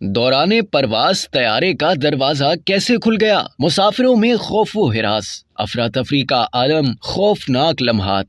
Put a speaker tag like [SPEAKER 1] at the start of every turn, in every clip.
[SPEAKER 1] دوران پرواز طیارے کا دروازہ کیسے کھل گیا؟ مسافروں میں خوف و ہراس، افراتفری کا عالم، خوفناک لمحات۔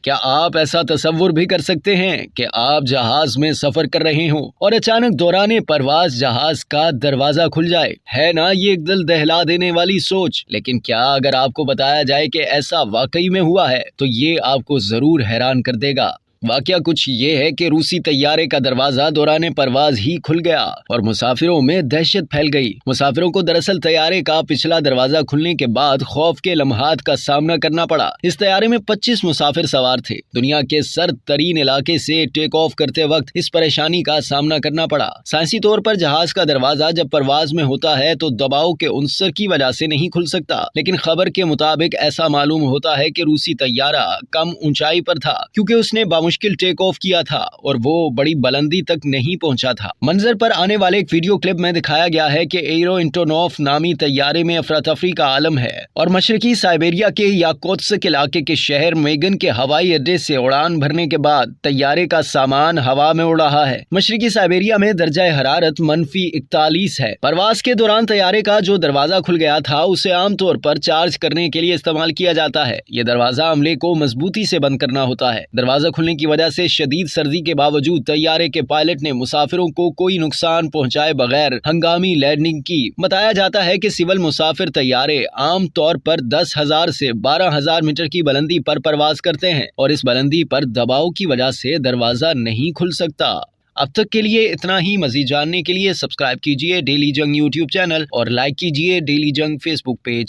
[SPEAKER 1] کیا آپ ایسا تصور بھی کر سکتے ہیں کہ آپ جہاز میں سفر کر رہے ہوں اور اچانک دوران پرواز جہاز کا دروازہ کھل جائے؟ ہے نا یہ ایک دل دہلا دینے والی سوچ؟ لیکن کیا اگر آپ کو بتایا جائے کہ ایسا واقعی میں ہوا ہے تو یہ آپ کو ضرور حیران کر دے گا۔ واقعہ کچھ یہ ہے کہ روسی طیارے کا دروازہ دوران پرواز ہی کھل گیا اور مسافروں میں دہشت پھیل گئی۔ مسافروں کو دراصل طیارے کا پچھلا دروازہ کھلنے کے بعد خوف کے لمحات کا سامنا کرنا پڑا۔ اس طیارے میں 25 مسافر سوار تھے۔ دنیا کے سرد ترین علاقے سے ٹیک آف کرتے وقت اس پریشانی کا سامنا کرنا پڑا۔ سائنسی طور پر جہاز کا دروازہ جب پرواز میں ہوتا ہے تو دباؤ کے عنصر کی وجہ سے نہیں کھل سکتا، لیکن خبر کے مطابق ایسا معلوم ہوتا ہے کہ روسی طیارہ کم اونچائی پر تھا کیونکہ اس نے مشکل ٹیک آف کیا تھا اور وہ بڑی بلندی تک نہیں پہنچا تھا۔ منظر پر آنے والے ایک ویڈیو کلپ میں دکھایا گیا ہے کہ ایرو انٹونوف نامی طیارے میں افراتفری کا عالم ہے اور مشرقی سائبیریا کے یاکوتسک علاقے کے شہر میگن کے ہوائی اڈے سے اڑان بھرنے کے بعد طیارے کا سامان ہوا میں اڑ رہا ہے۔ مشرقی سائبیریا میں درجہ حرارت -41 ہے۔ پرواز کے دوران طیارے کا جو دروازہ کھل گیا تھا اسے عام طور پر چارج کرنے کے لیے استعمال کیا جاتا ہے۔ یہ دروازہ عملے کو مضبوطی سے بند کرنا ہوتا ہے۔ دروازہ کھلنے کی وجہ سے شدید سردی کے باوجود طیارے کے پائلٹ نے مسافروں کو کوئی نقصان پہنچائے بغیر ہنگامی لینڈنگ کی۔ بتایا جاتا ہے کہ سول مسافر طیارے عام طور پر 10,000 سے 12,000 میٹر کی بلندی پر پرواز کرتے ہیں اور اس بلندی پر دباؤ کی وجہ سے دروازہ نہیں کھل سکتا۔ اب تک کے لیے اتنا ہی۔ مزید جاننے کے لیے سبسکرائب کیجیے ڈیلی جنگ یوٹیوب چینل اور لائک کیجیے ڈیلی جنگ فیس بک پیج۔